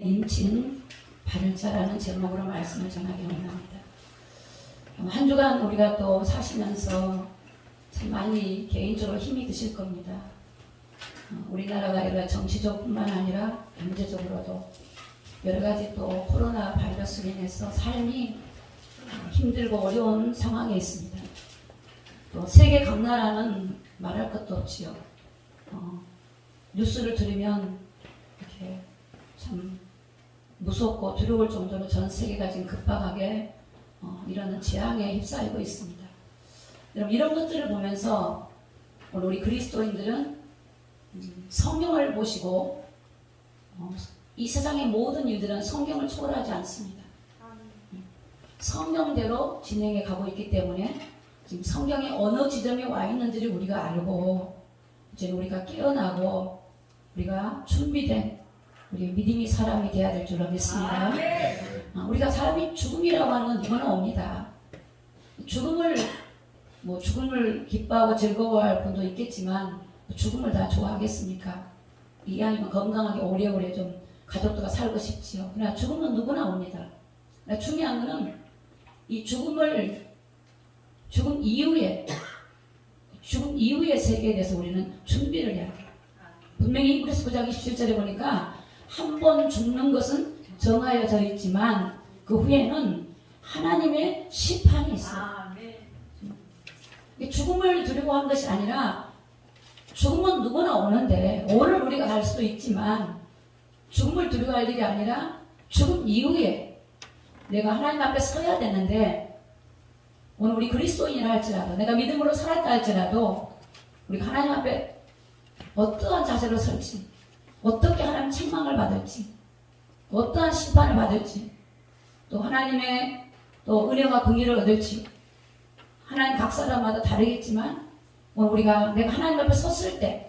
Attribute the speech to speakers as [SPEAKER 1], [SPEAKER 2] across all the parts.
[SPEAKER 1] 인친 발자라는 제목으로 말씀을 전하기 원합니다. 한 주간 우리가 또 사시면서 참 많이 개인적으로 힘이 드실 겁니다. 우리나라가 여러 정치적뿐만 아니라 경제적으로도 여러 가지 또 코로나 바이러스로 인해서 삶이 힘들고 어려운 상황에 있습니다. 또 세계 각 나라는 말할 것도 없지요. 뉴스를 들으면 이렇게 참 무섭고 두려울 정도로 전 세계가 지금 급박하게 이런 재앙에 휩싸이고 있습니다. 여러분, 이런 것들을 보면서 오늘 우리 그리스도인들은 성경을 보시고 이 세상의 모든 일들은 성경을 초월하지 않습니다. 성경대로 진행해 가고 있기 때문에 지금 성경의 어느 지점에 와 있는지를 우리가 알고 이제 우리가 깨어나고 우리가 준비된 우리 믿음이 사람이 돼야 될 줄로 믿습니다. 우리가 사람이 죽음이라고 하는 건 이거는 옵니다. 죽음을 기뻐하고 즐거워할 분도 있겠지만 죽음을 다 좋아하겠습니까? 이왕이면 건강하게 오래오래 좀 가족들과 살고 싶지요. 그러나 죽음은 누구나 옵니다. 중요한 것은 이 죽음 이후의 세계에 대해서 우리는 준비를 해야 돼요. 분명히 히브리서 9장 27절에 보니까 한 번 죽는 것은 정하여져 있지만 그 후에는 하나님의 심판이 있어요. 죽음을 두려워한 것이 아니라 죽음은 누구나 오는데 오늘 우리가 갈 수도 있지만 죽음을 두려워할 일이 아니라 죽음 이후에 내가 하나님 앞에 서야 되는데 오늘 우리 그리스도인이라 할지라도 내가 믿음으로 살았다 할지라도 우리가 하나님 앞에 어떠한 자세로 설지 어떻게 하나님 책망을 받을지 어떠한 심판을 받을지 또 하나님의 또 은혜와 긍휼을 얻을지 하나님 각 사람마다 다르겠지만 오늘 우리가 내가 하나님 앞에 섰을 때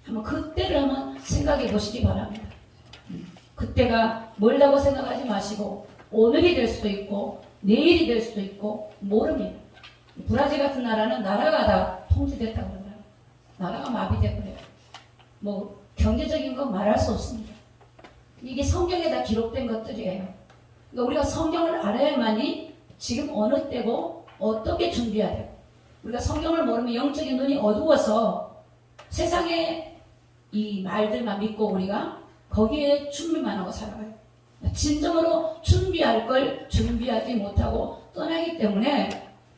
[SPEAKER 1] 한번 그때를 한번 생각해 보시기 바랍니다. 그때가 멀다고 생각하지 마시고 오늘이 될 수도 있고 내일이 될 수도 있고 모릅니다. 브라질 같은 나라는 나라가 다 통제됐다고 그러더라고요. 나라가 마비돼버려요. 경제적인 건 말할 수 없습니다. 이게 성경에 다 기록된 것들이에요. 그러니까 우리가 성경을 알아야만이 지금 어느 때고 어떻게 준비해야 돼요. 우리가 성경을 모르면 영적인 눈이 어두워서 세상의 이 말들만 믿고 우리가 거기에 준비만 하고 살아가요. 진정으로 준비할 걸 준비하지 못하고 떠나기 때문에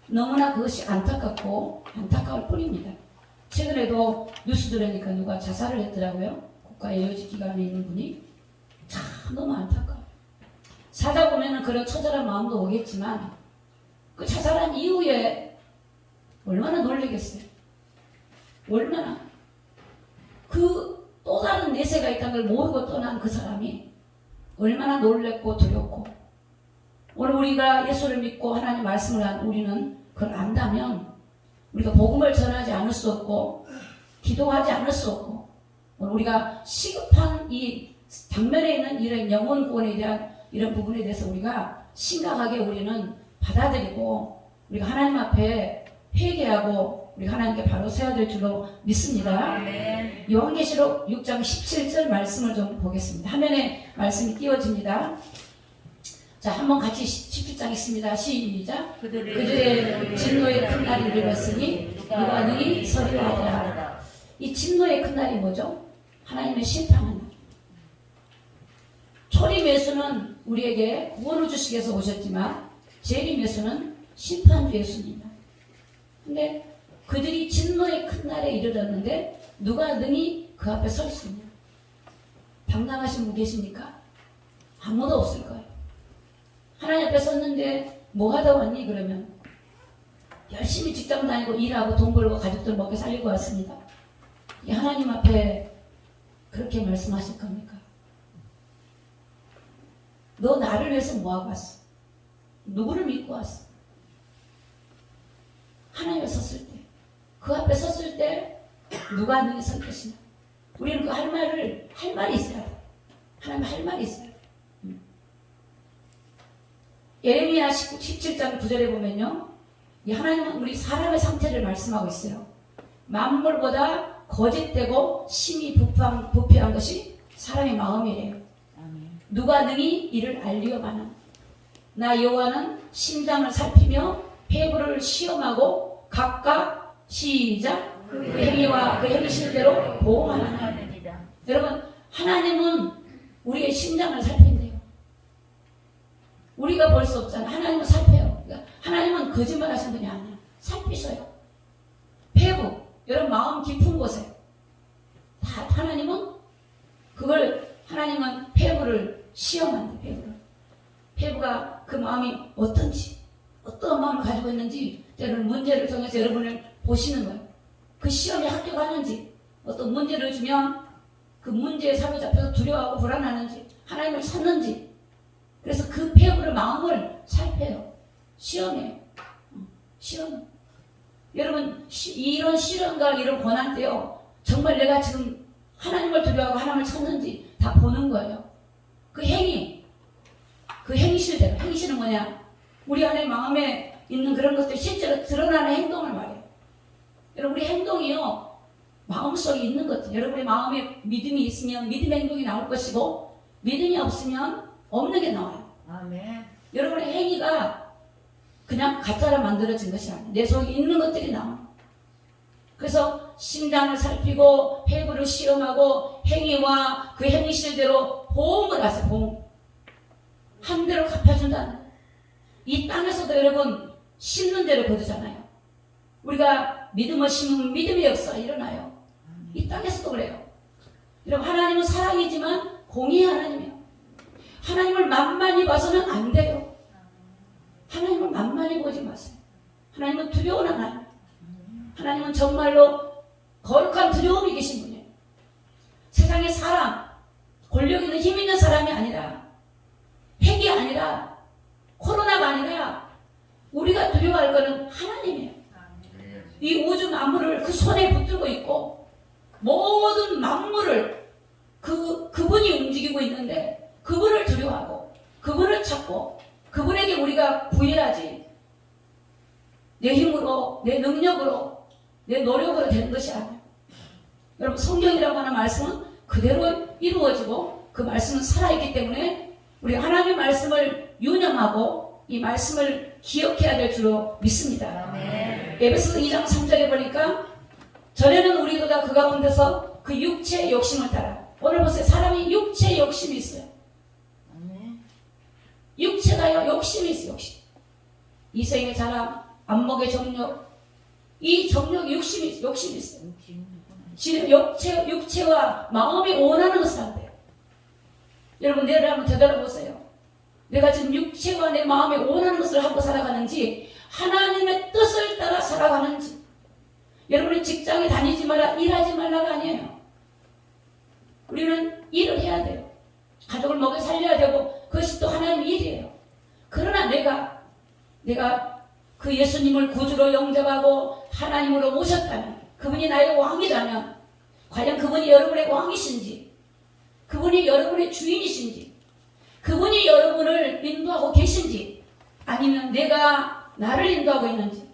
[SPEAKER 1] 너무나 그것이 안타까울 뿐입니다. 최근에도 뉴스 들으니까 누가 자살을 했더라고요. 국가예우직기관에 있는 분이. 참 너무 안타까워요. 살다 보면은 그런 처절한 마음도 오겠지만 그 자살한 이후에 얼마나 놀라겠어요. 얼마나 그 또 다른 내세가 있다는 걸 모르고 떠난 그 사람이 얼마나 놀랬고 두렵고 오늘 우리가 예수를 믿고 하나님 말씀을 한 우리는 그걸 안다면 우리가 복음을 전하지 않을 수 없고 기도하지 않을 수 없고 오늘 우리가 시급한 이 당면에 있는 이런 영혼 구원에 대한 이런 부분에 대해서 우리가 심각하게 우리는 받아들이고 우리가 하나님 앞에 회개하고 우리 하나님께 바로 서야 될 줄로 믿습니다. 요한계시록 6장 17절 말씀을 좀 보겠습니다. 화면에 말씀이 띄워집니다. 자, 한번 같이 17장 있습니다. 시작. 그들의 진노의 큰 날이 이르렀으니 누가 능히 서리하리라. 이 진노의 큰 날이 뭐죠? 하나님의 심판하는 날. 초림 예수는 우리에게 구원을 주시기 위해서 오셨지만 재림 예수는 심판주 예수입니다. 근데 그들이 진노의 큰 날에 이르렀는데 누가 능히 그 앞에 설 수 있냐? 당당하신 분 계십니까? 아무도 없을 거예요. 하나님 앞에 섰는데 뭐 하다 왔니? 그러면 열심히 직장 다니고 일하고 돈 벌고 가족들 먹여 살리고 왔습니다. 이 하나님 앞에 그렇게 말씀하실 겁니까? 너 나를 위해서 뭐 하고 왔어? 누구를 믿고 왔어? 하나님 앞에 섰을 때 그 앞에 섰을 때 누가 능히 설 것이냐? 우리는 그 할 말이 있어야 돼. 하나님 할 말이 있어야 돼. 예레미야 17장 9절에 보면요. 이 하나님은 우리 사람의 상태를 말씀하고 있어요. 만물보다 거짓되고 심히 부패한 것이 사람의 마음이에요. 누가 능히 이를 알리어가나. 나 여호와는 심장을 살피며 폐부를 시험하고 각각 시작 그 행위와 그 행실대로 보호하나니. 여러분, 하나님은 우리의 심장을 살핀대요. 우리가 볼 수 없잖아요. 하나님은 살펴요. 그러니까 하나님은 거짓말 하신 분이 아니에요. 살피셔요. 폐부, 여러분 마음 깊은 곳에 다 하나님은 그걸, 하나님은 폐부를 시험한대. 폐부가 그 마음이 어떤지, 어떤 마음을 가지고 있는지 때로는 문제를 통해서 여러분을 보시는 거예요. 그 시험에 합격하는지, 어떤 문제를 주면 그 문제에 사로잡혀서 두려워하고 불안하는지, 하나님을 찾는지. 그래서 그 폐부를, 마음을 살펴요. 시험해요. 시험. 여러분, 이런 시련과 이런 고난 때요, 정말 내가 지금 하나님을 두려워하고 하나님을 찾는지 다 보는 거예요. 그 행위, 그 행실대로. 행실은 뭐냐? 우리 안에 마음에 있는 그런 것들 실제로 드러나는 행동을 말해요. 여러분, 우리 행동이요, 마음속에 있는 것들. 여러분의 마음에 믿음이 있으면 믿음의 행동이 나올 것이고, 믿음이 없으면 없는 게 나와요.
[SPEAKER 2] 아멘.
[SPEAKER 1] 여러분의 행위가 그냥 가짜로 만들어진 것이 아니에요. 내 속에 있는 것들이 나와요. 그래서 심장을 살피고 폐부를 시험하고 행위와 그 행실대로 보험을 하세요. 보험. 한 대로 갚아준다는. 이 땅에서도 여러분 심는 대로 거두잖아요. 우리가 믿음을 심으면 믿음의 역사가 일어나요. 이 땅에서도 그래요. 여러분, 하나님은 사랑이지만 공의의 하나님이에요. 하나님을 만만히 봐서는 안 돼요. 하나님을 만만히 보지 마세요. 하나님은 두려운 하나님. 하나님은 정말로 거룩한 두려움이 계신 분이에요. 세상의 사람, 권력 있는 힘 있는 사람이 아니라, 핵이 아니라, 코로나가 아니라, 우리가 두려워할 것은 하나님이에요. 이 우주 만물을 그 손에 붙들고 있고, 모든 만물을 그분이 움직이고 있는데, 그분을 두려워하고, 그분을 찾고, 그분에게 우리가 구해야지. 내 힘으로, 내 능력으로, 내 노력으로 되는 것이 아니에요. 여러분, 성경이라고 하는 말씀은 그대로 이루어지고 그 말씀은 살아있기 때문에 우리 하나님의 말씀을 유념하고 이 말씀을 기억해야 될 줄로 믿습니다. 에베소서 2장 3절에 보니까 전에는 우리가 그 가운데서 그 육체의 욕심을 따라, 오늘 보세요. 사람이 육체의 욕심이 있어요. 육체가요, 욕심이 있어요. 욕심. 이생의 자랑, 안목의 정욕, 이 정욕, 욕심이 있어요. 지금 육체와 마음이 원하는 것을 한대요. 여러분, 내를 한번 되돌아보세요. 내가 지금 육체와 내 마음이 원하는 것을 하고 살아가는지, 하나님의 뜻을 따라 살아가는지. 여러분이 직장에 다니지 마라, 일하지 말라가 아니에요. 우리는 일을 해야 돼요. 가족을 먹여 살려야 되고, 그것이 또 하나님의 일이에요. 그러나 내가 그 예수님을 구주로 영접하고 하나님으로 모셨다면, 그분이 나의 왕이라면, 과연 그분이 여러분의 왕이신지, 그분이 여러분의 주인이신지, 그분이 여러분을 인도하고 계신지, 아니면 내가 나를 인도하고 있는지,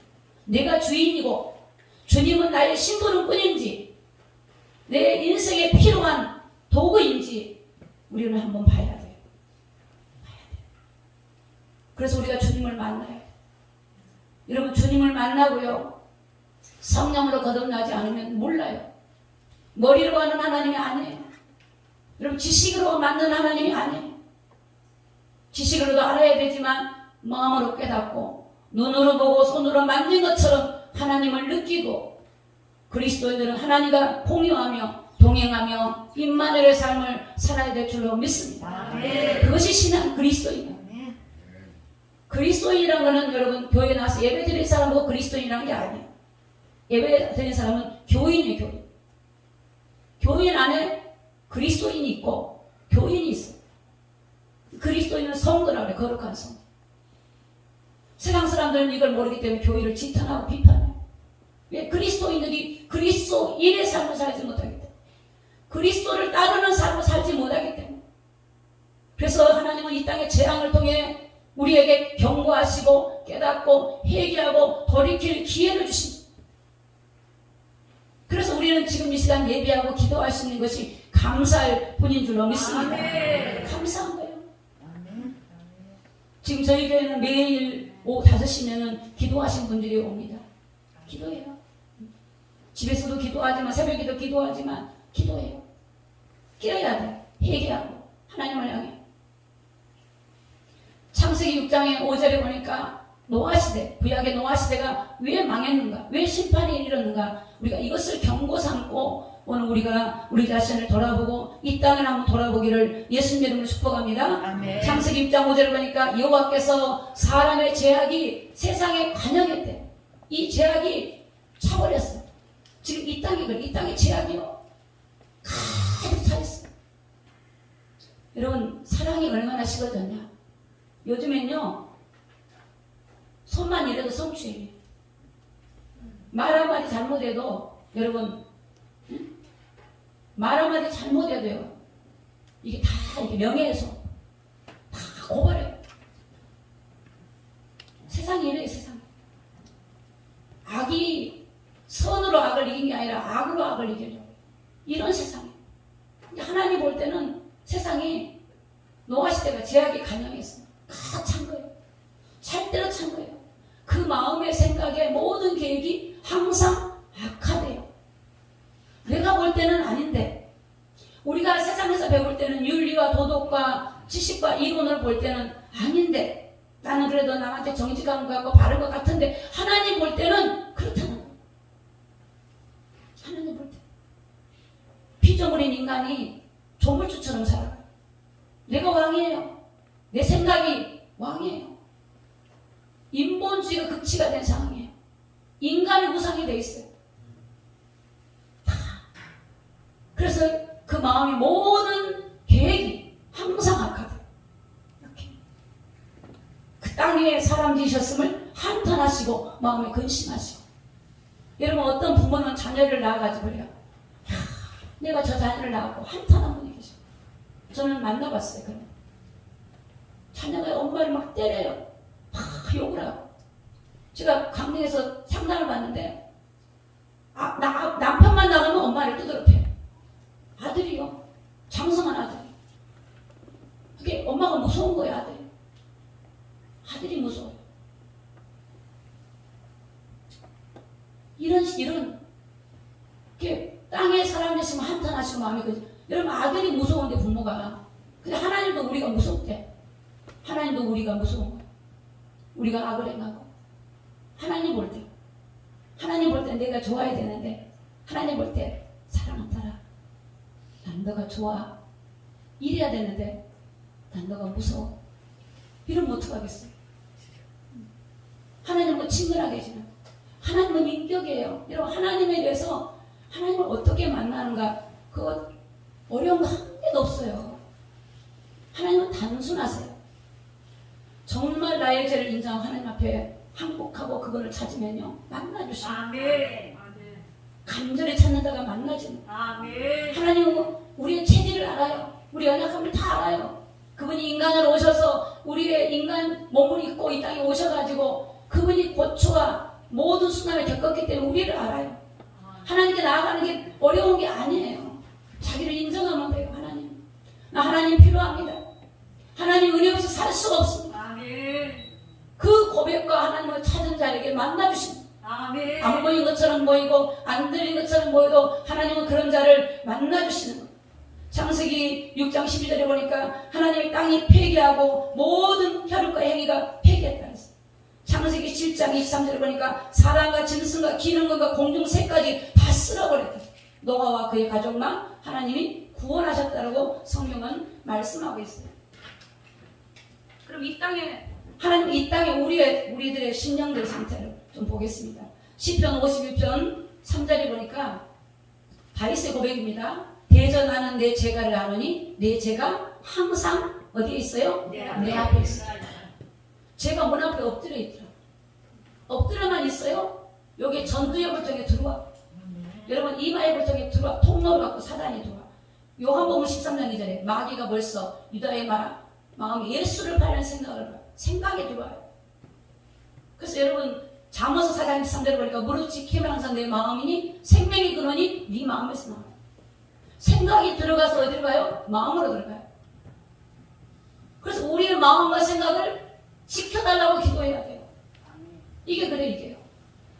[SPEAKER 1] 내가 주인이고 주님은 나의 신부름 뿐인지, 내 인생에 필요한 도구인지 우리는 한번 봐야 돼요. 그래서 우리가 주님을 만나요. 여러분, 주님을 만나고요, 성령으로 거듭나지 않으면 몰라요. 머리로 하는 하나님이 아니에요. 여러분, 지식으로 만든 하나님이 아니에요. 지식으로도 알아야 되지만 마음으로 깨닫고 눈으로 보고 손으로 만진 것처럼 하나님을 느끼고, 그리스도인들은 하나님과 공유하며 동행하며 임마누엘의 삶을 살아야 될 줄로 믿습니다. 그것이 신앙, 그리스도인이에요. 그리스도인이라는 것은 여러분, 교회에 나와서 예배 드리는 사람하고 그리스도인이라는 게 아니에요. 예배 드리는 사람은 교인이에요. 교인. 교인 안에 그리스도인이 있고 교인이 있어요. 그리스도인은 성도라고 해요. 거룩한 성. 세상 사람들은 이걸 모르기 때문에 교회를 지탄하고 비판해요. 왜? 그리스도인들이 그리스도인의 삶을 살지 못하기 때문에, 그리스도를 따르는 삶을 살지 못하기 때문에. 그래서 하나님은 이 땅의 재앙을 통해 우리에게 경고하시고 깨닫고 회개하고 돌이킬 기회를 주십니다. 그래서 우리는 지금 이 시간 예배하고 기도할 수 있는 것이 감사할 뿐인 줄로 믿습니다. 감사한 거예요. 지금 저희 교회는 매일 오후 5시면은 기도하신 분들이 옵니다. 기도해요. 집에서도 기도하지만, 새벽에도 기도하지만, 기도해요. 깨어야 돼. 회개하고, 하나님을 향해. 창세기 6장의 5절에 보니까 노아시대, 구약의 노아시대가 왜 망했는가? 왜 심판이 이르는가? 우리가 이것을 경고 삼고 오늘 우리가 우리 자신을 돌아보고 이 땅을 한번 돌아보기를 예수님 이름으로 축복합니다.
[SPEAKER 2] 아멘.
[SPEAKER 1] 창세기 6장 5절을 보니까 여호와께서 사람의 죄악이 세상에 관영했대. 이 죄악이 차버렸어. 지금 이 땅이 그래. 이 땅의 죄악이요. 가득 차있어. 여러분, 사랑이 얼마나 식어졌냐? 요즘엔요, 손만 이래도 성추행이에요. 말 한마디 잘못해도, 여러분, 말 한마디 잘못해도요, 이게 다 이게 명예훼손, 다 고발해요. 세상이 이래요, 세상. 악이 선으로 악을 이긴 게 아니라 악으로 악을 이기려고. 이런 세상이에요. 하나님 볼 때는 세상이 노아시대가 죄악이 간영했어요. 가득 찬 거예요. 찰대로 찬 거예요. 그 마음의 생각에 모든 계획이 항상 악하대요. 내가 볼 때는 아닌데, 우리가 세상에서 배울 때는 윤리와 도덕과 지식과 이론을 볼 때는 아닌데, 나는 그래도 남한테 정직한 것 같고 바른 것 같은데, 하나님 볼 때는 그렇다는 거예요. 하나님 볼 때. 피조물인 인간이 조물주처럼 살아가요. 내가 왕이에요. 내 생각이 왕이에요. 인본주의가 극치가 된 상황이에요. 인간의 우상이 돼 있어요. 그래서 그 마음이 모든 계획이 항상 악하다. 이렇게. 그 땅 위에 사람 지으셨음을 한탄하시고 마음에 근심하시고. 여러분, 어떤 부모는 자녀를 낳아가지고 그래요. 내가 저 자녀를 낳았고 한탄한 분이 계셔. 저는 만나봤어요. 그럼 자녀가 엄마를 막 때려요. 막 욕을 하고. 제가 강릉에서 상담을 받는데 남편만 나가면 엄마를 두드려 패요. 아들이요. 장성한 아들이. 그게 엄마가 무서운 거예요, 아들이. 아들이 무서워요. 이런 게 땅에 사람 있으면 한탄하시고 마음이 그지. 여러분, 아들이 무서운데 부모가. 근데 하나님도 우리가 무섭대. 하나님도 우리가 무서운 거야. 우리가 악을 행하고. 하나님 볼 때. 하나님 볼 때 내가 좋아야 되는데, 하나님 볼 때 사랑한다라. 난 너가 좋아. 이래야 되는데, 난 너가 무서워. 이러면 어떡하겠어요? 하나님은 친근하게 해주는. 하나님은 인격이에요. 여러분, 하나님에 대해서 하나님을 어떻게 만나는가, 그거 어려운 거 한 개도 없어요. 하나님은 단순하세요. 정말 나의 죄를 인정하고 하나님 앞에 항복하고 그분을 찾으면요, 만나주시고.
[SPEAKER 2] 아멘.
[SPEAKER 1] 간절히 찾는 자가 만나지는.
[SPEAKER 2] 아멘.
[SPEAKER 1] 하나님은 우리의 체질을 알아요. 우리 연약함을 다 알아요. 그분이 인간으로 오셔서 우리의 인간 몸을 입고 이 땅에 오셔가지고 그분이 고초와 모든 순환을 겪었기 때문에 우리를 알아요. 하나님께 나아가는 게 어려운 게 아니에요. 자기를 인정하면 돼요. 하나님, 나 하나님 필요합니다. 하나님 은혜 없이 살 수가 없습니다.
[SPEAKER 2] 아멘.
[SPEAKER 1] 그 고백과 하나님을 찾은 자에게 만나주십니다.
[SPEAKER 2] 아멘.
[SPEAKER 1] 안 보인 것처럼 보이고 안 들린 것처럼 보여도 하나님은 그런 자를 만나주시는 거예요. 창세기 6장 12절에 보니까 하나님의 땅이 폐기하고 모든 혈육과 행위가 폐기했다 했어요. 창세기 7장 23절에 보니까 사람과 짐승과 기능과 공중 새까지 다 쓸어버렸다. 노아와 그의 가족만 하나님이 구원하셨다고 성경은 말씀하고 있어요. 그럼 이 땅에 하나님, 이 땅에 우리들의 신령들 상태를 좀 보겠습니다. 시편 51편 3절에 보니까 다윗의 고백입니다. 대전하는 내 죄가를 아노니 내 죄가 항상 어디에 있어요? 내 앞에 있어요. 죄가 문 앞에 엎드려 있더라. 엎드려만 있어요. 여기 전두엽을 통해 들어와. 여러분, 이마의 통해 들어와. 통로를 갖고 사단이 들어와. 요한복음 13장 2절에 마귀가 벌써 유다의 마음에 예수를 팔는 생각을 봐요. 생각이 들어와요. 그래서 여러분, 잠언서 4장 13절에 보니까 무릎 지키면 항상 내 마음이니 생명이 근원이 네 마음에서 나와요. 생각이 들어가서 어디로 가요? 마음으로 들어가요. 그래서 우리의 마음과 생각을 지켜달라고 기도해야 돼요. 이게 그래 이게요.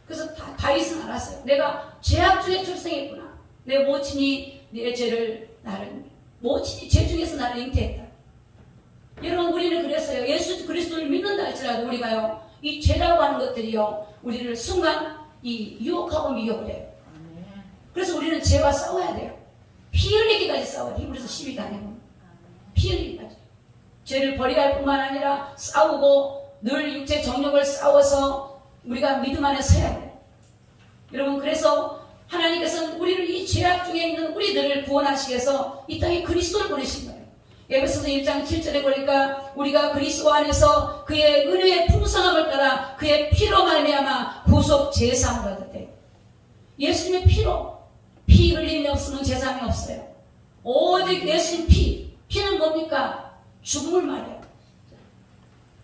[SPEAKER 1] 그래서 다윗은 알았어요. 내가 죄악 중에 출생했구나. 내 모친이 내 죄를 모친이 죄 중에서 나를 잉태했다. 여러분 우리는 그랬어요. 예수 그리스도를 믿는다 할지라도 우리가요 이 죄라고 하는 것들이요 우리를 순간 이 유혹하고 미혹을 해요. 그래서 우리는 죄와 싸워야 돼요. 피 흘리기까지 싸워야 돼요. 히브리서 12장에 피 흘리기까지. 죄를 버려야 할 뿐만 아니라 싸우고 늘 육체 정욕을 싸워서 우리가 믿음 안에 서야 돼요. 여러분 그래서 하나님께서는 우리를 이 죄악 중에 있는 우리들을 구원하시기 위해서 이 땅에 그리스도를 보내신 거예요. 에베소서 1장 7절에 보니까 우리가 그리스도 안에서 그의 은혜의 풍성함을 따라 그의 피로 말미암아 구속 제사함을 얻었대요. 예수님의 피로 피 흘림이 없으면 제사함이 없어요. 오직 예수님 피는 뭡니까? 죽음을 말해요.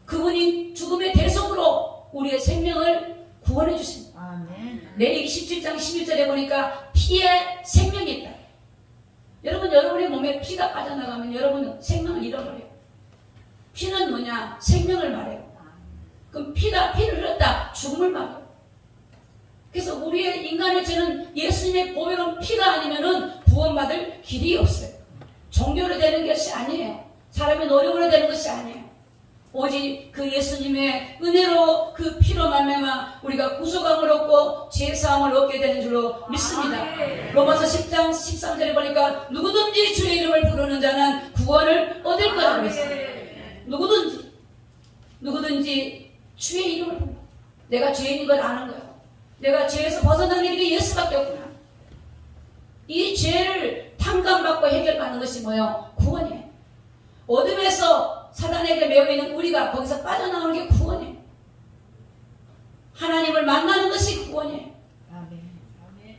[SPEAKER 1] 그분이 죽음의 대속으로 우리의 생명을 구원해 주십니다. 레위기 17장 11절에 보니까 피에 생명이 있다. 여러분의 몸에 피가 빠져나가면 여러분은 생명을 잃어버려요. 피는 뭐냐? 생명을 말해요. 그럼 피를 흘렸다. 죽음을 말해요. 그래서 우리의 인간의 죄는 예수님의 보혈은 피가 아니면은 구원받을 길이 없어요. 종교로 되는 것이 아니에요. 사람의 노력으로 되는 것이 아니에요. 오직 그 예수님의 은혜로 그 피로 말미암아 우리가 구속함을 얻고 죄사함을 얻게 되는 줄로 믿습니다. 로마서 10장 13절에 보니까 누구든지 주의 이름을 부르는 자는 구원을 얻을 거라고 했어요. 누구든지 주의 이름을 부르는 내가 죄인인 걸 아는 거예요. 내가 죄에서 벗어나는 길이 예수밖에 없구나. 이 죄를 탕감받고 해결받는 것이 뭐예요? 구원이에요. 어둠에서 사단에게 매여 있는 우리가 거기서 빠져나오는 게 구원이에요. 하나님을 만나는 것이 구원이에요.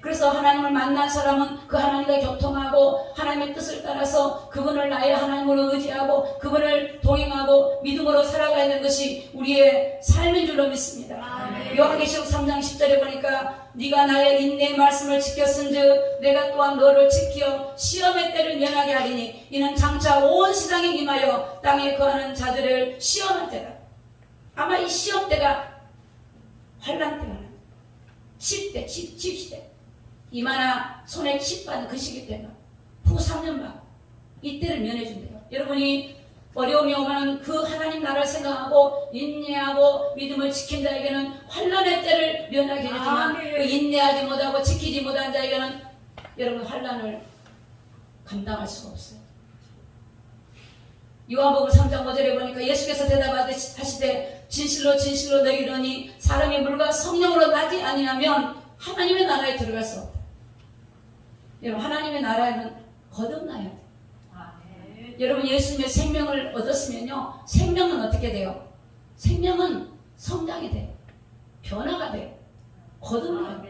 [SPEAKER 1] 그래서 하나님을 만난 사람은 그 하나님과 교통하고 하나님의 뜻을 따라서 그분을 나의 하나님으로 의지하고 그분을 동행하고 믿음으로 살아가야 되는 것이 우리의 삶인 줄로 믿습니다. 요한계시록 3장 10절에 보니까 네가 나의 인내의 말씀을 지켰은즉 내가 또한 너를 지켜 시험의 때를 면하게 하리니 이는 장차 온 세상에 임하여 땅에 거하는 자들을 시험할 때다. 아마 이 시험 때가 환난 때가 칩때 칩시대 이마나 손에 칩 받은 그 시기 때문에 후 3년 반 이때를 면해준대요. 여러분이 어려움이 오면 그 하나님 나라를 생각하고 인내하고 믿음을 지킨 자에게는 환난의 때를 면하게 해주지만 그 인내하지 못하고 지키지 못한 자에게는 여러분 환난을 감당할 수가 없어요. 요한복음 3장 5절에 보니까 예수께서 대답하시되 진실로 진실로 너희에게 이르노니 사람이 물과 성령으로 나지 아니하면 하나님의 나라에 들어갈 수 없다. 여러분 하나님의 나라에는 거듭나야 돼요. 여러분 예수님의 생명을 얻었으면요 생명은 어떻게 돼요? 생명은 성장이 돼요. 변화가 돼요. 거듭나요.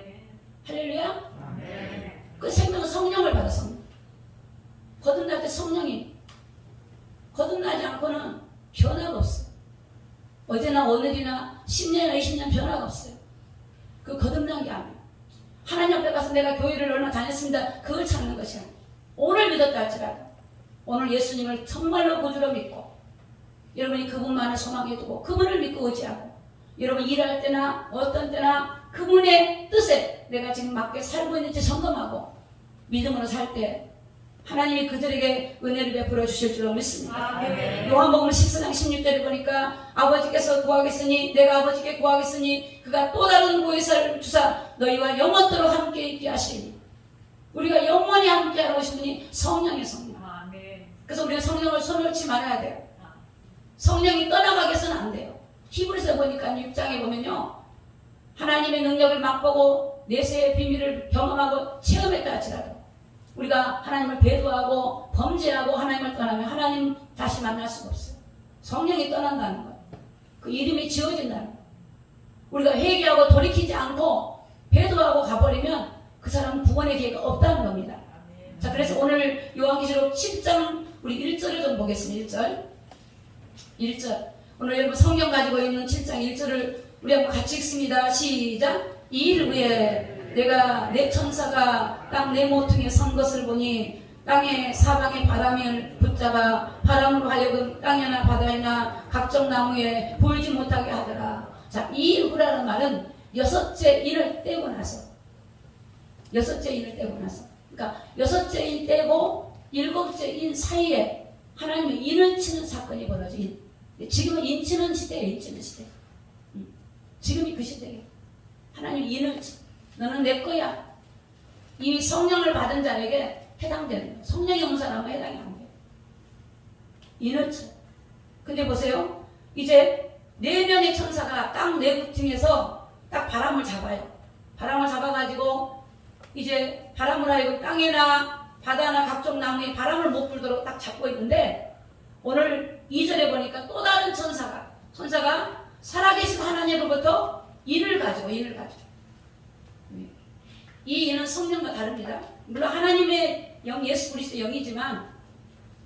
[SPEAKER 1] 할렐루야. 그 생명은 성령을 받아서 거듭날 때 성령이 거듭나지 않고는 변화가 없어요. 어제나 오늘이나 10년이나 20년 변화가 없어요. 그 거듭난 게 아니에요. 하나님 앞에 가서 내가 교회를 얼마 다녔습니다. 그걸 찾는 것이 아니에요. 오늘 믿었다 할지라도 오늘 예수님을 정말로 구주로 믿고 여러분이 그분만을 소망해 두고 그분을 믿고 의지하고 여러분 일할 때나 어떤 때나 그분의 뜻에 내가 지금 맞게 살고 있는지 점검하고 믿음으로 살 때 하나님이 그들에게 은혜를 베풀어 주실 줄로 믿습니다. 요한복음 14장 16절에 보니까 아버지께서 구하겠으니 내가 아버지께 구하겠으니 그가 또 다른 보혜사를 주사 너희와 영원토록 함께 있게 하시니 우리가 영원히 함께 하고 싶은 분이 성령의 성령. 그래서 우리가 성령을 손놓지 말아야 돼요. 성령이 떠나가게 해서는 안 돼요. 히브리서 보니까 6장에 보면요 하나님의 능력을 맛보고 내세의 비밀을 경험하고 체험했다 할지라도 우리가 하나님을 배도하고 범죄하고 하나님을 떠나면 하나님 다시 만날 수가 없어요. 성령이 떠난다는 거예요. 그 이름이 지워진다는 거예요. 우리가 회개하고 돌이키지 않고 배도하고 가버리면 그 사람은 구원의 기회가 없다는 겁니다. 자, 그래서 오늘 요한계시록 7장 우리 1절을 좀 보겠습니다. 1절 오늘 여러분 성경 가지고 있는 7장 1절을 우리 한번 같이 읽습니다. 시작. 이 일 후에 내가 내 천사가 땅 네 모퉁이에 선 것을 보니 땅의 사방의 바람을 붙잡아 바람으로 하여금 땅이나 바다에나 것이나 각종 나무에 보이지 못하게 하더라. 자, 이 일부라는 말은 여섯째 인을 떼고 나서, 여섯째 인을 떼고 나서, 그러니까 여섯째 인 떼고 일곱째 인 사이에 하나님의 인을 치는 사건이 벌어져. 지금은 인 치는 시대예요. 인 치는 시대. 지금이 그 시대예요. 하나님 인을 치. 너는 내 거야. 이미 성령을 받은 자에게 해당되는 거예요. 성령이 없는 사람은 해당이 안 돼요. 인을 쳐. 근데 보세요. 이제 4명의 천사가 땅 내구층에서 딱 바람을 잡아요. 바람을 잡아가지고 이제 바람을 하여금 땅이나 바다나 각종 나무에 바람을 못 불도록 딱 잡고 있는데, 오늘 2절에 보니까 또 다른 천사가 살아계신 하나님으로부터 인을 가지고 이 인은 성령과 다릅니다. 물론 하나님의 영, 예수 그리스도의 영이지만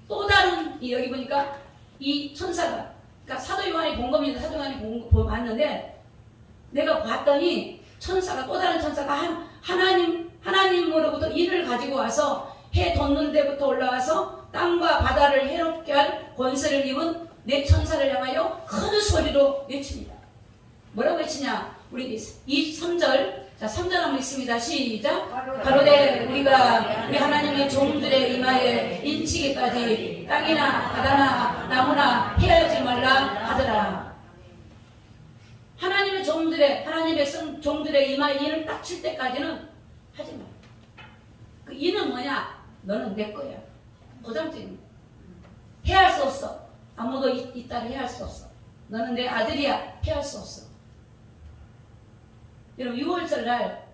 [SPEAKER 1] 또 다른, 여기 보니까 이 천사가, 그러니까 사도 요한이 본 겁니다. 사도 요한이 봤는데 내가 봤더니 천사가, 또 다른 천사가 하나님으로부터 인을 가지고 와서 해 돋는 데부터 올라와서 땅과 바다를 해롭게 할 권세를 입은 네 천사를 향하여 큰 소리로 외칩니다. 뭐라고 외치냐? 우리 3절, 자 3절 한번 읽습니다. 시작. 가로되 우리가 우리 하나님의 종들의 이마에 인치기까지 땅이나 바다나 나무나 피하지 말라 하더라. 하나님의 종들의 이마에 인을 딱 칠 때까지는 하지 마. 그 인은 뭐냐? 너는 내 거야. 보장적인. 해할 수 없어. 아무도 이 딸을 해할 수 없어. 너는 내 아들이야. 피할 수 없어. 여러분 6월절 날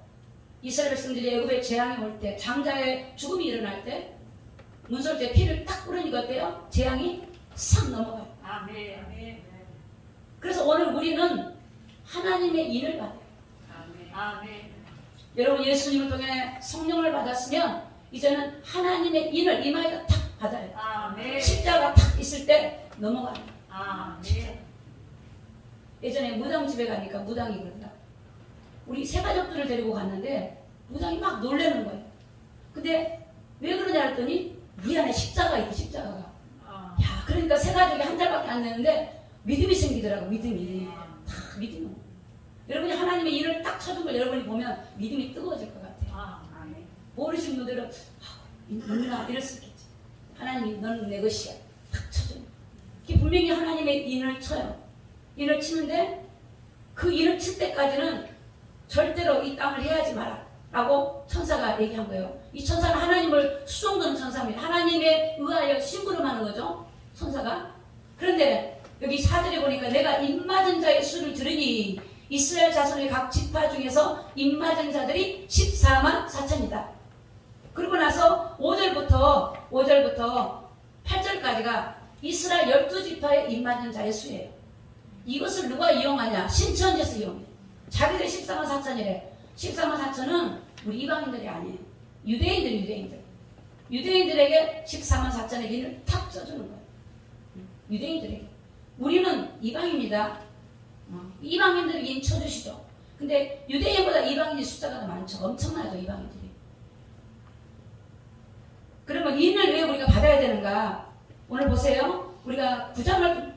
[SPEAKER 1] 이스라엘 백성들이 애굽에 재앙이 올 때, 장자의 죽음이 일어날 때 문설주에 피를 딱 뿌리니까 어때요? 재앙이 싹 넘어가요.
[SPEAKER 2] 아멘.
[SPEAKER 1] 그래서 오늘 우리는 하나님의 인을 받아요.
[SPEAKER 2] 아멘.
[SPEAKER 1] 여러분 예수님을 통해 성령을 받았으면 이제는 하나님의 인을 이마에다 탁 받아요.
[SPEAKER 2] 아멘.
[SPEAKER 1] 십자가 탁 있을 때 넘어가요.
[SPEAKER 2] 아멘.
[SPEAKER 1] 예전에 무당 집에 가니까 무당이 그런다. 우리 세 가족들을 데리고 갔는데 무당이 막 놀래는 거예요. 근데 왜 그러냐 했더니 우리 안에 십자가 있고, 십자가가. 야, 그러니까 세 가족이 한 달밖에 안 되는데 믿음이 생기더라고. 믿음이. 다 믿음이. 여러분이 하나님의 일을 딱 쳐준 걸 여러분이 보면 믿음이 뜨거워질 것 같아요. 모르시는 분들은 누나 이럴 수 있겠지. 하나님 너는 내 것이야. 탁 쳐줘요. 분명히 하나님의 인을 쳐요. 인을 치는데 그 인을 칠 때까지는 절대로 이 땅을 해하지 마라 라고 천사가 얘기한 거예요. 이 천사는 하나님을 수종드는 천사입니다. 하나님에 의하여 심부름하는 거죠, 천사가. 그런데 여기 4절에 보니까 내가 입맞은 자의 수를 들으니 이스라엘 자손의 각 지파 중에서 입맞은 자들이 14만 4천이다. 그리고 나서 5절부터 8절까지가 이스라엘 12지파의 입맞은 자의 수예요. 이것을 누가 이용하냐? 신천지에서 이용해. 자기들이 14만 4천이래. 14만 4천은 우리 이방인들이 아니에요. 유대인들에게 14만 4천의 인을 탁 써주는 거예요. 유대인들에게. 우리는 이방입니다. 이방인들에게 인 쳐주시죠. 근데 유대인보다 이방인의 숫자가 더 많죠. 엄청나죠, 이방인들이. 그러면 인을 왜 우리가 받아야 되는가? 오늘 보세요. 우리가 9장을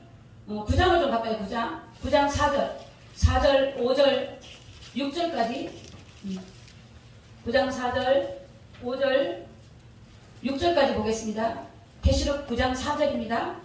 [SPEAKER 1] 좀 바꿔요. 9장 4절, 5절, 6절까지. 9장 4절, 5절, 6절까지 보겠습니다. 계시록 9장 4절입니다.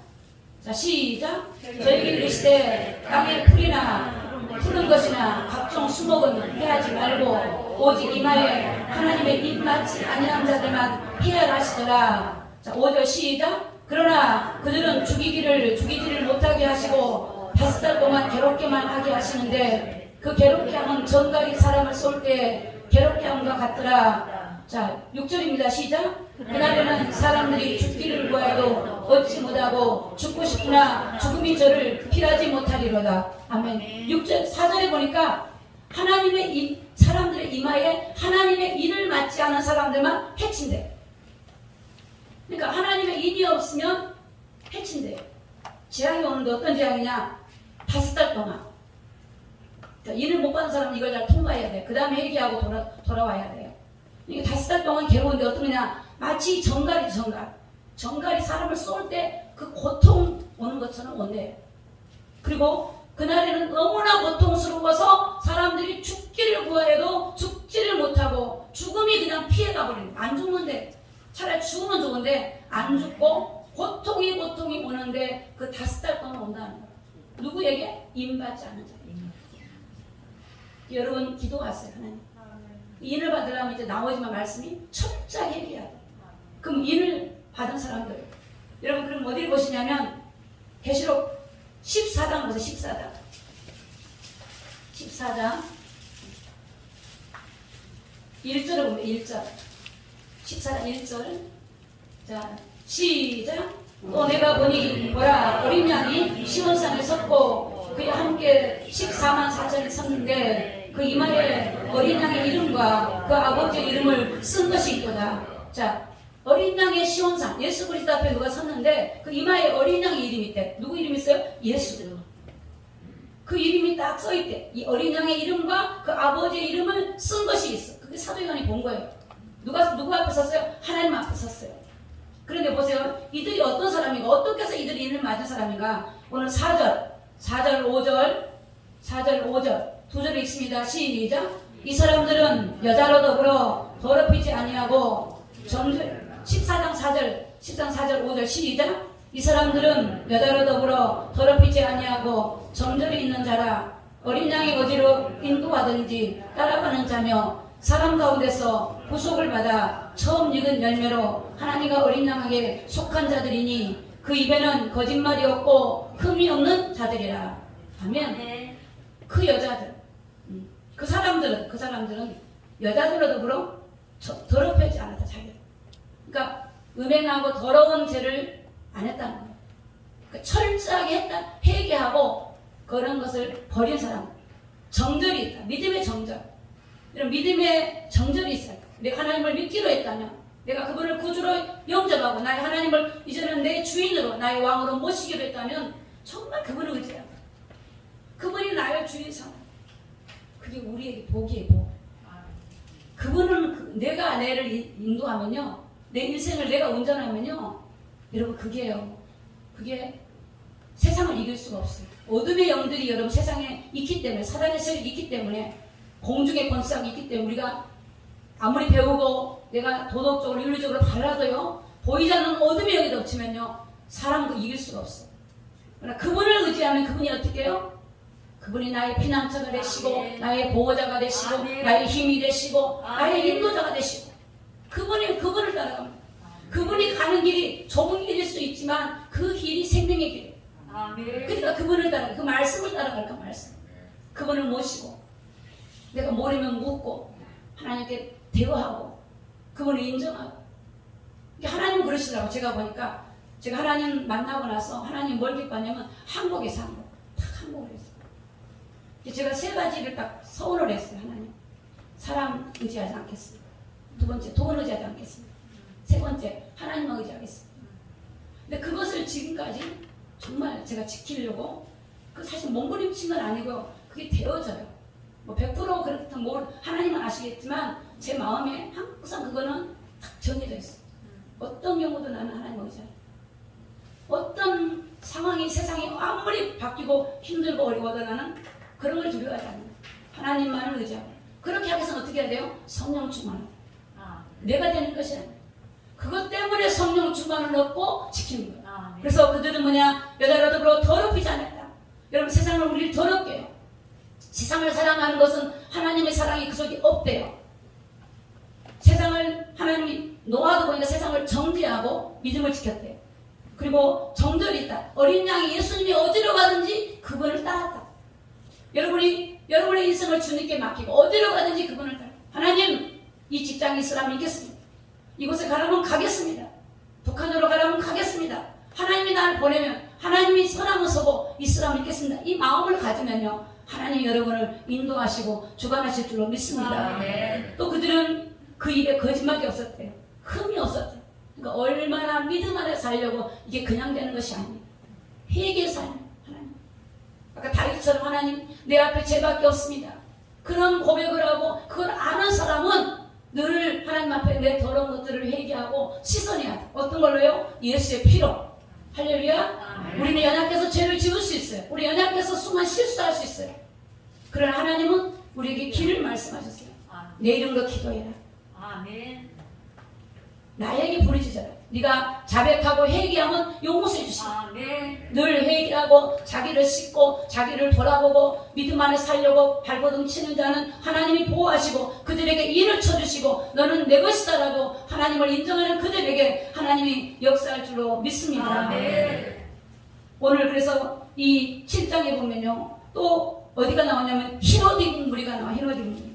[SPEAKER 1] 자, 시작. 저에게 이르시되 땅의 풀이나 푸른 것이나 각종 수목은 해하지 말고 오직 이마에 하나님의 입맞지 아니한 자들만 해야 하시더라. 자, 5절 시작. 그러나 그들은 죽이지를 못하게 하시고 5달 동안 괴롭게만 하게 하시는데 그 괴롭게 함은 정갈이 사람을 쏠 때 괴롭게 함과 같더라. 자, 6절입니다. 시작. 그날에는 사람들이 죽기를 구하여도 얻지 못하고 죽고 싶으나 죽음이 저를 피하지 못하리로다. 아멘. 6절, 4절에 보니까 하나님의 사람들의 이마에 하나님의 인을 맞지 않은 사람들만 해친대. 그러니까 하나님의 인이 없으면 해친대요. 재앙이 오는데 어떤 재앙이냐? 5달 동안. 그러니까 인을 못 받은 사람은 이걸 잘 통과해야 돼. 그 다음에 회개하고 돌아와야 돼요. 이게 5달 동안 괴로운데 어떤 거냐? 마치 정갈이 사람을 쏠 때 그 고통, 오는 것처럼 온대요. 그리고 그날에는 너무나 고통스러워서 사람들이 죽기를 구하여도 죽지를 못하고 죽음이 그냥 피해가 버리는 거예요. 안 죽는데 차라리 죽으면 좋은데 안 죽고 고통이 오는데 그 5달 동안 온다는 거예요. 누구에게? 인받지 않은 자. 여러분 기도하세요. 하나님. 인을 받으려면 이제 나오지만 말씀이 철저하게 해야 돼. 그럼 인을 받은 사람들 여러분 그럼 어디를 보시냐면 계시록 14장 보세요. 14장 1절을 보면 1절 14장 1절 자 시작 또 내가 보니 보라 어린 양이 시온산에 섰고 그와 함께 14만 4천이 섰는데 그 이마에 어린 양의 이름과 그 아버지의 이름을 쓴 것이 있도다. 자 어린 양의 시온산 예수 그리스도 앞에 누가 섰는데 그 이마에 어린 양의 이름이 있대. 누구 이름이 있어요? 예수. 그 이름이 딱 써있대. 이 어린 양의 이름과 그 아버지의 이름을 쓴 것이 있어. 그게 사도요한이 본 거예요. 누구 앞에 섰어요? 하나님 앞에 섰어요. 그런데 보세요. 이들이 어떤 사람인가? 어떻게 해서 이들이 이름을 맞은 사람인가? 오늘 4절 5절 두 절에 있습니다. 시작. 이 사람들은 여자로 더불어 더럽히지 아니하고 14장 4절 5절 시작. 이 사람들은 여자로 더불어 더럽히지 아니하고 정절이 있는 자라 어린 양의 어디로 인도하든지 따라가는 자며 사람 가운데서 구속을 받아 처음 익은 열매로 하나님과 어린 양에게 속한 자들이니 그 입에는 거짓말이 없고 흠이 없는 자들이라. 아멘. 그 여자들 그 사람들은 여자들로 더불어 더럽히지 않았다. 자기. 그러니까 음행하고 더러운 죄를 안 했다는 거예요. 그러니까 철저하게 했다. 회개하고 그런 것을 버린 사람. 정절이 있다. 믿음의 정절. 이런 믿음의 정절이 있어요. 내가 하나님을 믿기로 했다면 내가 그분을 구주로 영접하고 나의 하나님을 이제는 내 주인으로 나의 왕으로 모시기로 했다면 정말 그분을 의지해야 돼. 그분이 나의 주인 삼아. 그게 우리에게 복이에요. 복. 그분은 내가 내를 인도하면요. 내 인생을 내가 운전하면요. 여러분 그게요. 그게 세상을 이길 수가 없어요. 어둠의 영들이 여러분 세상에 있기 때문에 사단의 세력이 있기 때문에 공중의 권세가 있기 때문에 우리가 아무리 배우고 내가 도덕적으로 윤리적으로 발라도요. 보이지 않는 어둠의 영이 덮치면요. 사람도 이길 수가 없어요. 그러나 그분을 의지하면 그분이 어떻게 해요? 그분이 나의 피난처가 되시고 나의 보호자가 되시고 나의 힘이 되시고 나의 인도자가 되시고 그분을 따라갑니다. 그분이 가는 길이 좁은 길일 수 있지만 그 길이 생명의 길이에요. 그러니까 그분을 따라 그 말씀을 따라갈까 말씀. 그분을 모시고 내가 모르면 묻고 하나님께 대화하고 그분을 인정하고 하나님 그러시더라고. 제가 보니까 제가 하나님 만나고 나서 하나님 뭘 기뻐하냐면 한국에서 딱 한국을 했어요. 제가 3가지를 딱 서운을 했어요. 하나님 사람 의지하지 않겠습니다. 2번째 돈 의지하지 않겠습니다. 3번째 하나님만 의지하겠습니다. 근데 그것을 지금까지 정말 제가 지키려고 그 사실 몸부림친 건 아니고 그게 되어져요. 뭐 100% 그렇다면 뭘 하나님은 아시겠지만 제 마음에 항상 그거는 딱 정해져 있어요. 어떤 경우도 나는 하나님 의지해요. 어떤 상황이 세상이 아무리 바뀌고 힘들고 어려워도 나는 그런 걸 두려워하지 않는다. 하나님만을 의지하고 그렇게 하기 위해서는 어떻게 해야 돼요? 성령 충만을. 내가 되는 것이 아니야. 그것 때문에 성령 충만을 얻고 지키는 거예요. 그래서 그들은 뭐냐? 여자로도 더럽히지 않았다. 여러분 세상을 우리를 더럽게 해요. 세상을 사랑하는 것은 하나님의 사랑이 그 속에 없대요. 세상을 하나님이 노아도 보니까 세상을 정죄하고 믿음을 지켰대요. 그리고 정절이 있다. 어린 양이 예수님이 어디로 가든지 그분을 따랐다. 여러분의 인생을 주님께 맡기고 어디로 가든지 그분을 따라. 하나님 이 직장에 있으라 믿겠습니다. 이곳에 가라면 가겠습니다. 북한으로 가라면 가겠습니다. 하나님이 나를 보내면 하나님이 선하면 서고 있으라 믿겠습니다. 이 마음을 가지면요. 하나님 여러분을 인도하시고 주관하실 줄로 믿습니다. 또 그들은 그 입에 거짓말이 없었대요. 흠이 없었대요. 그러니까 얼마나 믿음 안에 살려고 이게 그냥 되는 것이 아닙니다. 회개해서 하나님. 아까 다윗처럼 하나님 내 앞에 죄밖에 없습니다. 그런 고백을 하고 그걸 아는 사람은 늘 하나님 앞에 내 더러운 것들을 회개하고 씻어내야 돼. 어떤 걸로요? 예수의 피로. 할렐루야. 우리는 연약해서 죄를 지을 수 있어요. 우리 연약해서 수많은 실수할 수 있어요. 그러나 하나님은 우리에게 길을 말씀하셨어요. 내 이름으로 기도해라.
[SPEAKER 2] 아멘.
[SPEAKER 1] 나에게 부르짖어라. 네가 자백하고 회개하면 용서해 주시라.
[SPEAKER 2] 아멘.
[SPEAKER 1] 늘 회개하고 자기를 씻고 자기를 돌아보고 믿음 안에 살려고 발버둥 치는 자는 하나님이 보호하시고 그들에게 인을 쳐주시고 너는 내 것이다라고 하나님을 인정하는 그들에게 하나님이 역사할 줄로 믿습니다.
[SPEAKER 2] 아멘.
[SPEAKER 1] 오늘 그래서 이 7장에 보면요 또 어디가 나오냐면 흰옷 입은 무리가 나와. 흰옷 입은 무리.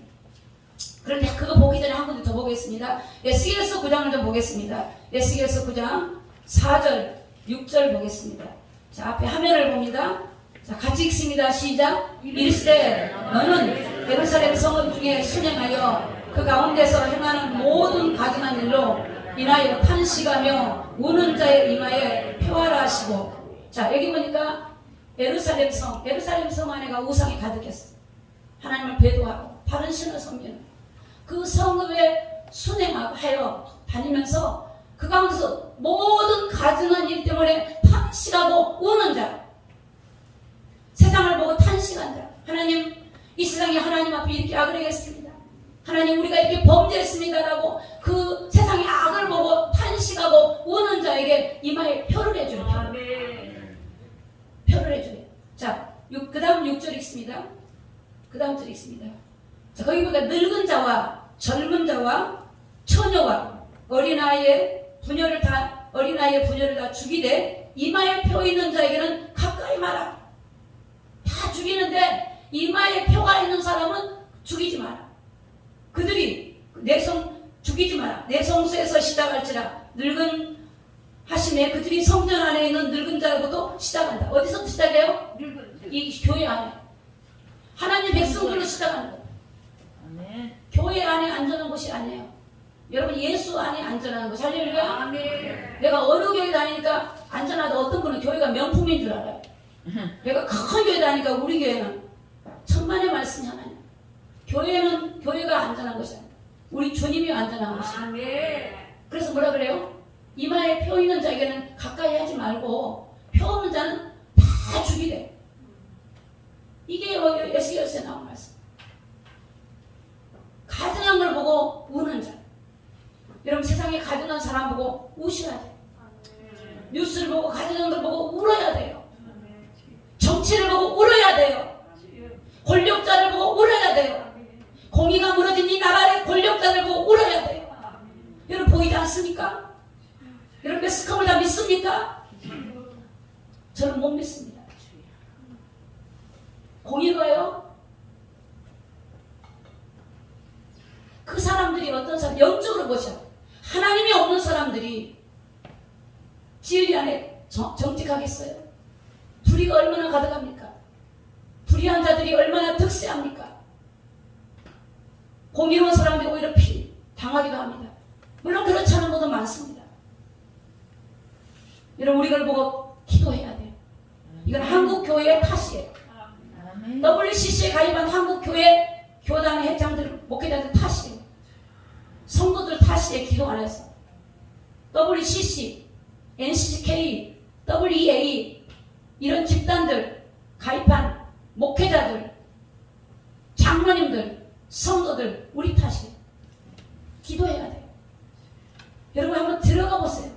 [SPEAKER 1] 그런데 그거 보기 전에 한 군데 더 보겠습니다. 에스겔서 9장을 좀 보겠습니다. 에스겔서 9장 4절 6절 보겠습니다. 자, 앞에 화면을 봅니다. 자, 같이 읽습니다. 시작. 이르시되 너는 예루살렘 성읍 중에 순행하여 그 가운데서 행하는 모든 가증한 일로 인하여 탄식하며 우는 자의 이마에 표하라 하시고. 자, 여기 보니까 예루살렘 성 안에가 우상이 가득했어. 하나님을 배도하고 다른 신을 섬기는 그 성읍에 순행하여 다니면서 그 가운데서 모든 가증한 일 때문에 탄식하고 우는 자, 세상을 보고 탄식한 자. 하나님, 이 세상에 하나님 앞에 이렇게 악을 행했습니다. 하나님, 우리가 이렇게 범죄했습니다라고 그 세상의 악을 보고 탄식하고 우는 자에게 이마에 표를 해주는 표를 해줘요. 자, 그 다음 6절 읽습니다. 그 다음 절 읽습니다. 자, 거기 보니까 늙은 자와 젊은 자와 처녀와 어린아이의 분열을 다 죽이되 이마에 표 있는 자에게는 가까이 마라. 다 죽이는데 이마에 표가 있는 사람은 죽이지 마라. 그들이 죽이지 마라. 내 성소에서 시작할지라. 늙은 하심에 그들이 성전 안에 있는 늙은 자로부터 시작한다. 어디서 시작해요? 이 교회 안에. 하나님 백성들로 시작하는 거예요. 교회 안에 안전한 곳이 아니에요. 여러분, 예수 안에 안전한 곳. 할렐루야. 내가 어느 교회 다니니까 안전하다. 어떤 분은 교회가 명품인 줄 알아요. 내가 큰 교회 다니니까 우리 교회는 천만의 말씀이 하나님. 교회가 안전한 것이 아니에요. 우리 주님이 안전한 것이에요. 그래서 뭐라 그래요? 이마에 표 있는 자에게는 가까이 하지 말고 표 없는 자는 다 죽이래. 이게 에스겔서에 나온 말씀. 가증한 걸 보고 우는 자. 여러분, 세상에 가증한 사람 보고 우셔야 돼요. 뉴스를 보고 가증한 걸 보고 울어야 돼요. 정치를 보고 울어야 돼요. 권력자를 보고 울어야 돼요. 공의가 무너진 이 나라의 권력자를 보고 울어야 돼요. 여러분, 보이지 않습니까? 여러분, 매스컴을 다 믿습니까? 저는 못 믿습니다. 공의가요? 그 사람들이 어떤 사람, 영적으로 보셔. 하나님이 없는 사람들이 진리 안에 정직하겠어요? 불의가 얼마나 가득합니까? 불의한 자들이 얼마나 득세합니까? 공의로운 사람들이 오히려 당하기도 합니다. 물론 그렇지 않은 분도 많습니다. 여러분, 우리를 보고 기도해야 돼요. 이건 한국 교회의 탓이에요. WCC에 가입한 한국 교회 교단 회장들, 목회자들 탓이에요. 성도들 탓이에요. 기도 안 해서. WCC, NCK, WEA 이런 집단들 가입한 목회자들, 장로님들, 성도들 우리 탓이에요. 기도해야 돼요. 여러분, 한번 들어가 보세요.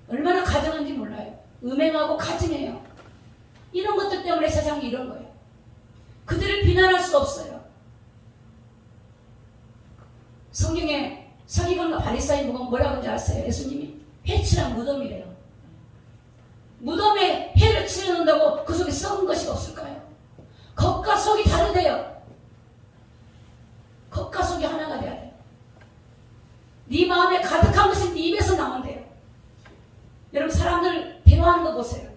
[SPEAKER 1] 얼마나 가증한지 몰라요. 음행하고 가증해요. 이런 것들 때문에 세상이 이런 거예요. 그들을 비난할 수 없어요. 성경에 서기관과 바리사인 보면 뭐라고 하는지 아세요? 예수님이 회칠한 무덤이래요. 무덤에 해를 치는다고 그 속에 썩은 것이 없을까요? 겉과 속이 다르대요. 겉과 속이 하나가 돼야 돼요. 네 마음에 가득한 것이 네 입에서 나온대요. 여러분, 사람들 대화하는 거 보세요.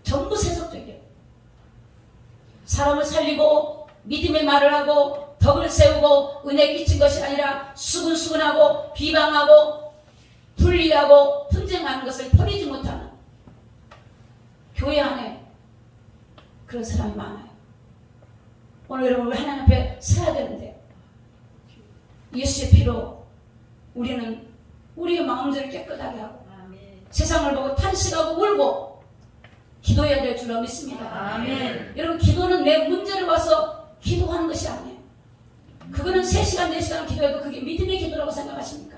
[SPEAKER 1] 전부 세속적이에요. 사람을 살리고 믿음의 말을 하고 덕을 세우고 은혜 끼친 것이 아니라 수근수근하고 비방하고 분리하고 분쟁하는 것을 버리지 못하는 교회 안에 그런 사람이 많아요. 오늘 여러분, 우리 하나님 앞에 서야 되는데 예수의 피로 우리는 우리의 마음들을 깨끗하게 하고 세상을 보고 탄식하고 울고 기도해야 될 줄로 믿습니다.
[SPEAKER 2] 아멘.
[SPEAKER 1] 여러분, 기도는 내 문제를 와서 기도하는 것이 아니에요. 그거는 3시간, 4시간 기도해도 그게 믿음의 기도라고 생각하십니까?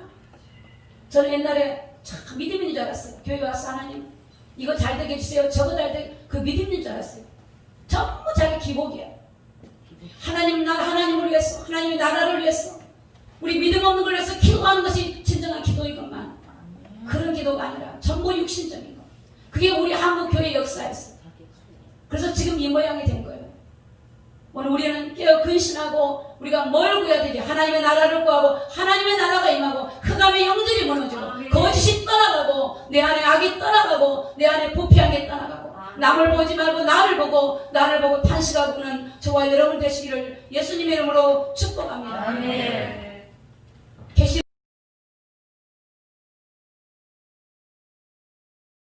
[SPEAKER 1] 저는 옛날에 참 믿음인 줄 알았어요. 교회 와서 하나님 이거 잘 되게 해주세요. 저거 잘 되게, 그 믿음인 줄 알았어요. 전부 자기 기복이에요. 하나님을 위해서, 하나님의 나라를 위해서, 우리 믿음 없는 걸 위해서 기도하는 것이 진정한 기도이건만 그런 기도가 아니라 전부 육신적인 거. 그게 우리 한국 교회 역사였어요. 그래서 지금 이 모양이 된 거예요. 오늘 우리는 깨어 근신하고 우리가 뭘 구해야 되지? 하나님의 나라를 구하고 하나님의 나라가 임하고 흑암의 영들이 무너지고 거짓이 떠나가고 내 안에 악이 떠나가고 내 안에 부패한 게 떠나가고 남을 보지 말고 나를 보고 탄식하고는 저와 여러분 되시기를 예수님의 이름으로 축복합니다.
[SPEAKER 2] 아멘.